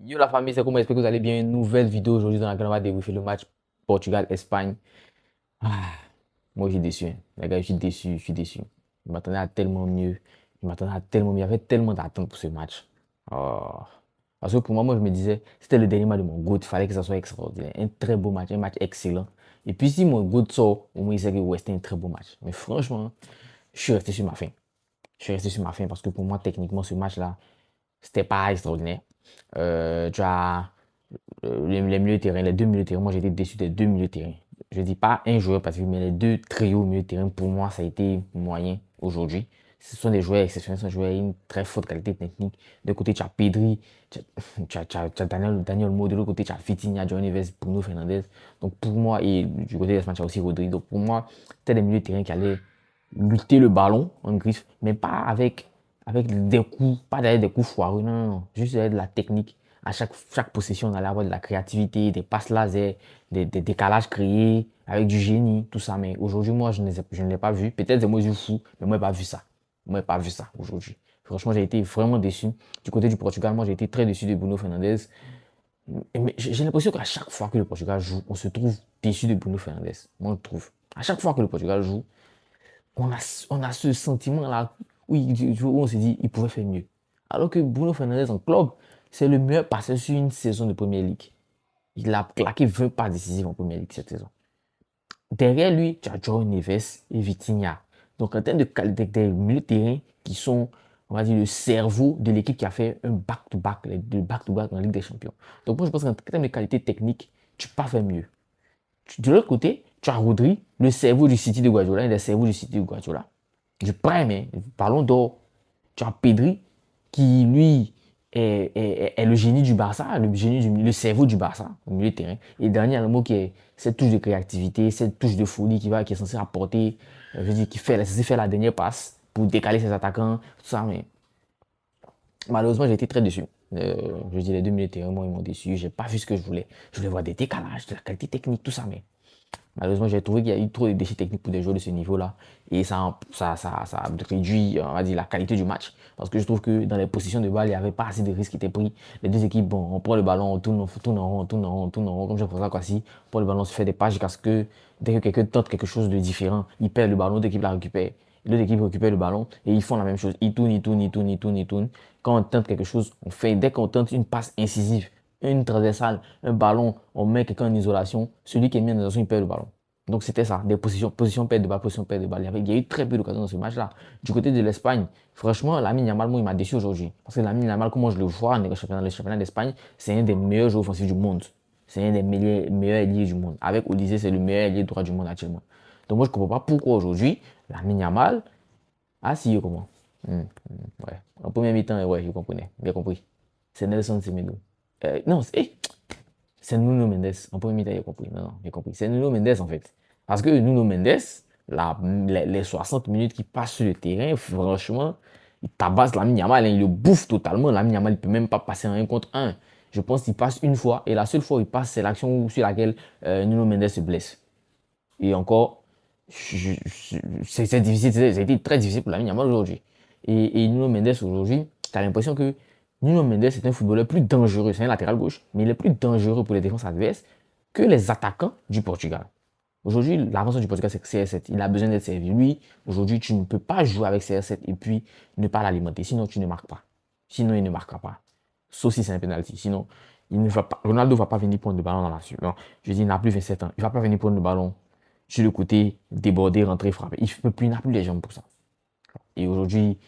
Yo la famille, c'est comment? J'espère que vous allez bien. Une nouvelle vidéo aujourd'hui dans laquelle on va débriefer le match Portugal-Espagne. Ah, moi je suis déçu, hein. Les gars, je suis déçu, je suis déçu. Je m'attendais à tellement mieux. Je m'attendais à tellement mieux. Il y avait tellement d'attentes pour ce match. Oh. Parce que pour moi, je me disais, c'était le dernier match de mon GOAT. Il fallait que ça soit extraordinaire. Un très beau match, un match excellent. Et puis si mon GOAT sort, au moins il sait que ouais, c'était un très beau match. Mais franchement, je suis resté sur ma faim. Je suis resté sur ma faim parce que pour moi, techniquement, ce match-là, c'était pas extraordinaire. Tu as les milieux de terrain, les deux milieux de terrain. Moi, j'ai été déçu des deux milieux de terrain. Je ne dis pas un joueur particulier, mais les deux trios milieu de terrain, pour moi, ça a été moyen aujourd'hui. Ce sont des joueurs exceptionnels, ce sont des joueurs d'une très forte qualité technique. De côté, tu as Pedri, tu as Daniel Mo, de l'autre côté, tu as Vitinha, João Neves, Bruno Fernandes. Donc pour moi, et du côté d'Espagne, tu as aussi Rodri. Donc pour moi, c'était des milieux de terrain qui allaient lutter le ballon en griffe, mais pas avec des coups, pas derrière des coups foireux, non, non, non. Juste derrière de la technique. À chaque possession, on allait avoir de la créativité, des passes laser, des décalages créés, avec du génie, tout ça. Mais aujourd'hui, moi, je ne l'ai pas vu. Peut-être c'est moi, je fou, mais moi, je n'ai pas vu ça. Moi, je n'ai pas vu ça aujourd'hui. Franchement, j'ai été vraiment déçu. Du côté du Portugal, moi, j'ai été très déçu de Bruno Fernandes. Mais j'ai l'impression qu'à chaque fois que le Portugal joue, on se trouve déçu de Bruno Fernandes. Moi, je trouve. À chaque fois que le Portugal joue, on a ce sentiment-là où, où on se dit il pouvait faire mieux. Alors que Bruno Fernandes en club, c'est le meilleur passeur sur une saison de Premier League. Il a claqué 20 passes décisives en Premier League cette saison. Derrière lui, tu as João Neves et Vitinha. Donc en termes de qualité des milieux de terrain qui sont, on va dire, le cerveau de l'équipe qui a fait un back-to-back, les deux back-to-back dans la Ligue des Champions. Donc moi je pense qu'en termes de qualité technique, tu peux pas faire mieux. De l'autre côté, tu as Rodri, le cerveau du City de Guardiola, et le cerveau du City de Guardiola. Du prime, hein, ballon d'or. Tu as Pedri, qui lui est le génie du Barça, le cerveau du Barça, au milieu de terrain. Et dernier mot qui est cette touche de créativité, cette touche de folie qui est censée apporter, je veux dire, qui est censée faire la dernière passe pour décaler ses attaquants, tout ça. Mais malheureusement, j'ai été très déçu. Je dis les deux milieux de terrain, moi, ils m'ont déçu. J'ai pas vu ce que je voulais. Je voulais voir des décalages, de la qualité technique, tout ça. Mais malheureusement, j'ai trouvé qu'il y a eu trop de déchets techniques pour des joueurs de ce niveau-là. Et ça a réduit, on va dire, la qualité du match. Parce que je trouve que dans les positions de balle, il n'y avait pas assez de risques qui étaient pris. Les deux équipes, bon, on prend le ballon, on tourne en rond, on tourne en rond, on tourne en rond. Comme je faisais quoi si, on prend le ballon, on se fait des pages jusqu'à ce que dès que quelqu'un tente quelque chose de différent, il perd le ballon, l'autre équipe la récupère. L'autre équipe récupère le ballon et ils font la même chose. Ils tournent, ils tournent, ils tournent, ils tournent, ils tournent. Quand on tente quelque chose, dès qu'on tente une passe incisive, une transversale, un ballon, on met quelqu'un en isolation, celui qui est mis en isolation, il perd le ballon. Donc c'était ça, des positions perte de balle, position perte de balle. Il y a eu très peu d'occasions dans ce match-là. Du côté de l'Espagne, franchement, Lamine Yamal, moi, il m'a déçu aujourd'hui. Parce que Lamine Yamal, comment je le vois dans le championnat d'Espagne, c'est un des meilleurs joueurs offensifs du monde. C'est un des meilleurs ailiers du monde. Avec Olysée, c'est le meilleur ailier droit du monde actuellement. Donc moi, je ne comprends pas pourquoi aujourd'hui, Lamine Yamal, ah si, comment ouais. En premier mi-temps, ouais, je comprenais, bien compris. C'est Nelson Semedo. Non, c'est Nuno Mendes. En premier mi-temps, j'ai compris. Non, non, j'ai compris. C'est Nuno Mendes, en fait. Parce que Nuno Mendes, les 60 minutes qu'il passe sur le terrain, franchement, il tabasse Lamine Yamal, hein, il le bouffe totalement. Lamine Yamal, il ne peut même pas passer en 1 contre 1. Je pense qu'il passe une fois, et la seule fois où il passe, c'est l'action sur laquelle Nuno Mendes se blesse. Et encore, c'est difficile, ça a été très difficile pour Lamine Yamal aujourd'hui. Et Nuno Mendes aujourd'hui, tu as l'impression que Nuno Mendes est un footballeur plus dangereux, c'est un latéral gauche, mais il est plus dangereux pour les défenses adverses que les attaquants du Portugal. Aujourd'hui, l'avancement du Portugal, c'est que CR7, il a besoin d'être servi. Lui, aujourd'hui, tu ne peux pas jouer avec CR7 et puis ne pas l'alimenter, sinon tu ne marques pas. Sinon, il ne marquera pas. Sauf si c'est un penalty. Sinon, il ne va pas, Ronaldo ne va pas venir prendre le ballon dans la suite. Non, je dis, il n'a plus 27 ans. Il ne va pas venir prendre le ballon sur le côté, déborder, rentrer, frapper. Il ne peut plus, il n'a plus les jambes pour ça. Et aujourd'hui,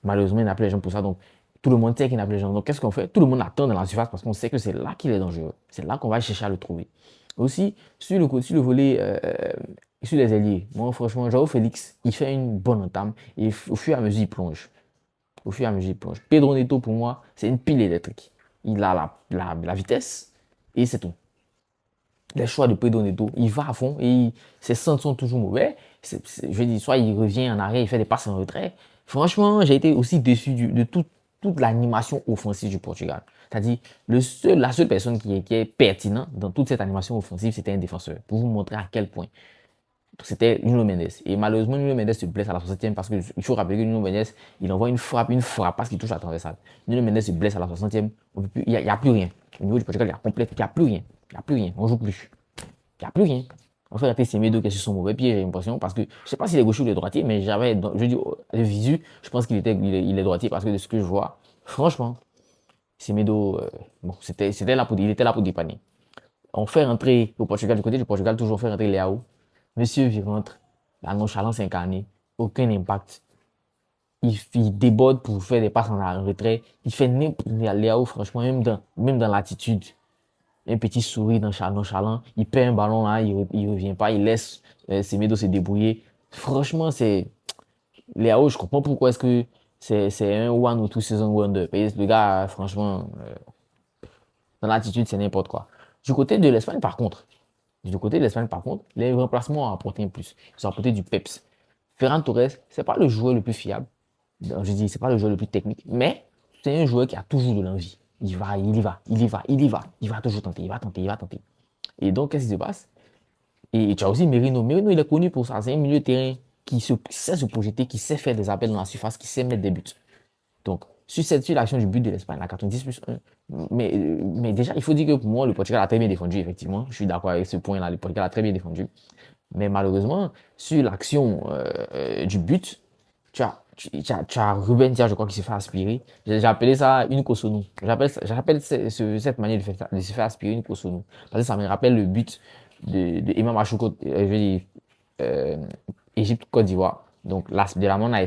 malheureusement, il n'a plus les jambes pour ça. Donc, tout le monde sait qu'il n'a plus les jambes. Donc, qu'est-ce qu'on fait? Tout le monde attend dans la surface parce qu'on sait que c'est là qu'il est dangereux. C'est là qu'on va chercher à le trouver. Aussi, sur le volet, sur les ailiers, moi, franchement, Joao Félix, il fait une bonne entame et au fur et à mesure, il plonge. Au fur et à mesure, il plonge. Pedro Neto, pour moi, c'est une pile électrique. Il a la vitesse et c'est tout. Les choix de Pedro Neto, il va à fond et ses centres sont toujours mauvais. Je veux dire, soit il revient en arrière, il fait des passes en retrait. Franchement, j'ai été aussi déçu de toute l'animation offensive du Portugal. C'est-à-dire, la seule personne qui est pertinente dans toute cette animation offensive, c'était un défenseur. Pour vous montrer à quel point. C'était Nuno Mendes. Et malheureusement, Nuno Mendes se blesse à la 60e parce qu'il faut rappeler que Nuno Mendes, il envoie une frappe parce qu'il touche la transversale. Nuno Mendes se blesse à la 60e. Il n'y a plus rien. Au niveau du Portugal, il n'y a plus rien. Il n'y a plus rien. On joue plus. Il n'y a plus rien. On fait rentrer Semedo qui est sur son mauvais pied, j'ai l'impression, parce que je ne sais pas s'il est gaucher ou il est droitier, mais je dis, de visu, je pense il est droitier parce que de ce que je vois, franchement, Semedo, bon, il était là pour dépanner. On fait rentrer au Portugal, du côté du Portugal, toujours fait rentrer Léao. Monsieur, il rentre, la nonchalance incarnée, aucun impact. Il déborde pour faire des passes en retrait. Il fait n'importe Léao, franchement, même dans l'attitude. Un petit sourire nonchalant. Il perd un ballon là, il revient pas, il laisse Semedo se débrouiller. Franchement, c'est Léao, je comprends pourquoi est-ce que c'est un one ou two season wonder. Le gars, franchement, dans l'attitude, c'est n'importe quoi. Du côté de l'Espagne, par contre, les remplacements ont apporté un plus. Ils ont apporté du peps. Ferran Torres, c'est pas le joueur le plus fiable. Je dis, c'est pas le joueur le plus technique, mais c'est un joueur qui a toujours de l'envie. Il va toujours tenter, il va tenter. Et donc, qu'est-ce qui se passe? Et tu as aussi Merino. Merino, il est connu pour ça. C'est un milieu de terrain qui sait se projeter, qui sait faire des appels dans la surface, qui sait mettre des buts. Donc, sur l'action du but de l'Espagne, la 90 plus 1. Mais déjà, il faut dire que pour moi, le Portugal a très bien défendu, effectivement. Je suis d'accord avec ce point-là. Le Portugal a très bien défendu. Mais malheureusement, sur l'action du but, tu as Ruben Dias, je crois, qui se fait aspirer. J'ai appelé ça une Kosonou. J'appelle cette manière de se faire aspirer une Kosonou. Parce que ça me rappelle le but de Imam Achouko, je veux dire, Égypte-Côte d'Ivoire. Donc, de la main, on a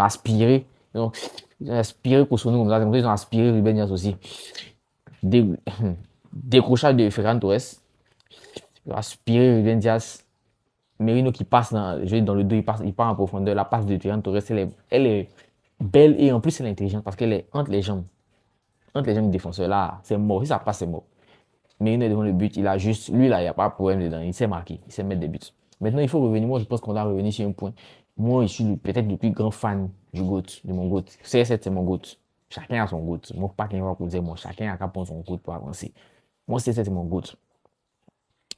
aspiré. Donc, ils ont aspiré Kosonou comme ça. Ils ont aspiré Ruben Dias aussi. Décrochage de Ferran Torres. Ils ont aspiré Ruben Dias. Merino qui passe dans le dos, il part en profondeur. La passe de Ferran Torres, elle est belle et en plus elle est intelligente parce qu'elle est entre les jambes. Entre les jambes du défenseur. Là, c'est mort. Si ça passe, c'est mort. Merino est devant le but. Il a juste, lui là, il n'y a pas de problème dedans. Il sait marquer. Il sait mettre des buts. Maintenant, il faut revenir. Moi, je pense qu'on doit revenir sur un point. Moi, je suis peut-être le plus grand fan du GOAT, de mon GOAT. CR7, c'est mon GOAT. Chacun a son GOAT. Moi, pas quelqu'un va dire, moi, chacun a qu'à prendre son GOAT pour avancer. Moi, CR7, c'est mon GOAT.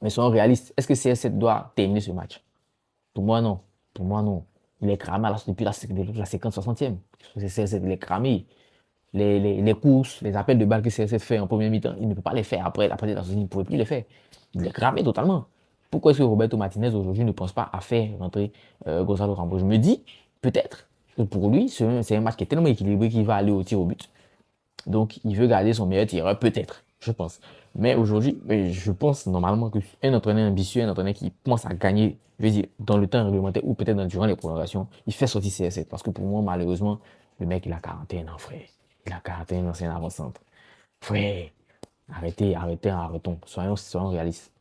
Mais soyons réalistes. Est-ce que CR7 doit terminer ce match? Pour moi, non. Pour moi, non. Il est cramé depuis la 50 60e. CR7, il est cramé. Les courses, les appels de balle que CR7 fait en première mi-temps, il ne peut pas les faire après la partie de la seconde, il ne pouvait plus les faire. Il est cramé totalement. Pourquoi est-ce que Roberto Martinez aujourd'hui ne pense pas à faire rentrer Gonzalo Ramos? Je me dis, peut-être que pour lui, c'est un match qui est tellement équilibré qu'il va aller au tir au but. Donc, il veut garder son meilleur tireur, peut-être, je pense. Mais aujourd'hui, je pense normalement qu'un entraîneur ambitieux, un entraîneur qui pense à gagner, je veux dire, dans le temps réglementaire ou peut-être durant les prolongations, il fait sortir CR7. Parce que pour moi, malheureusement, le mec, il a 41 ans, frère. Il a 41 ans, c'est un avant-centre. Frère, arrêtons. Soyons réalistes.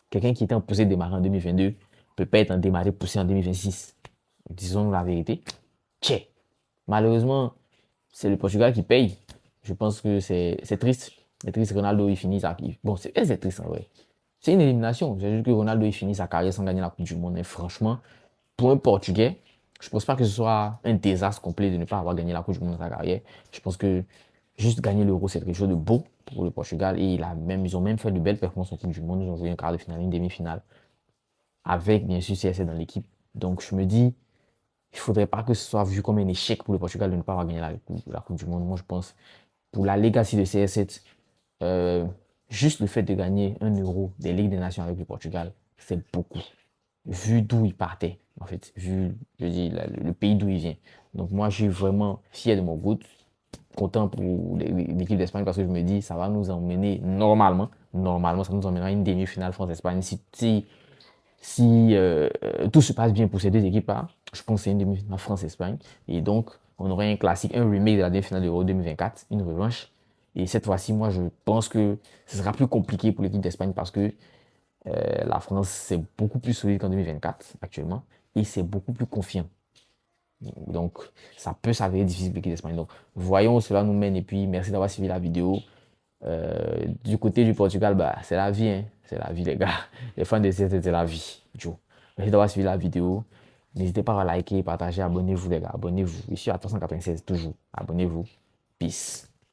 Quelqu'un qui était en poussée de démarrer en 2022 peut pas être en démarré poussé en 2026. Disons la vérité. Tchè. Malheureusement, c'est le Portugal qui paye. Je pense que c'est triste. C'est triste. Ronaldo, il finit sa... Bon, c'est triste en vrai. C'est une élimination. C'est juste que Ronaldo, il finit sa carrière sans gagner la Coupe du Monde. Mais franchement, pour un Portugais, je ne pense pas que ce soit un désastre complet de ne pas avoir gagné la Coupe du Monde dans sa carrière. Je pense que juste gagner l'Euro, c'est quelque chose de beau pour le Portugal. Et ils ont même fait de belles performances en Coupe du Monde. Ils ont joué un quart de finale, une demi-finale. Avec, bien sûr, CR7 dans l'équipe. Donc, je me dis, il ne faudrait pas que ce soit vu comme un échec pour le Portugal de ne pas avoir gagné la Coupe du Monde. Moi, je pense, pour la legacy de CR7, juste le fait de gagner un Euro des Ligues des Nations avec le Portugal, c'est beaucoup. Vu d'où il partait, en fait, vu, je dis, le pays d'où il vient. Donc moi, je suis vraiment fier de mon goût, content pour l'équipe d'Espagne parce que je me dis, ça va nous emmener normalement, ça nous emmènera à une demi-finale France-Espagne. Si tout se passe bien pour ces deux équipes-là, je pense que c'est une demi-finale France-Espagne. Et donc, on aurait un classique, un remake de la demi-finale de l'Euro 2024, une revanche. Et cette fois-ci, moi, je pense que ce sera plus compliqué pour l'équipe d'Espagne parce que la France, c'est beaucoup plus solide qu'en 2024 actuellement et c'est beaucoup plus confiant. Donc, ça peut s'avérer difficile pour l'équipe d'Espagne. Donc, voyons où cela nous mène et puis merci d'avoir suivi la vidéo. Du côté du Portugal, bah, c'est la vie, hein. C'est la vie, les gars. Les fans de CR7, c'est la vie. Joe. Merci d'avoir suivi la vidéo. N'hésitez pas à liker, partager, abonnez-vous, les gars. Abonnez-vous. Ici à 396, toujours. Abonnez-vous. Peace.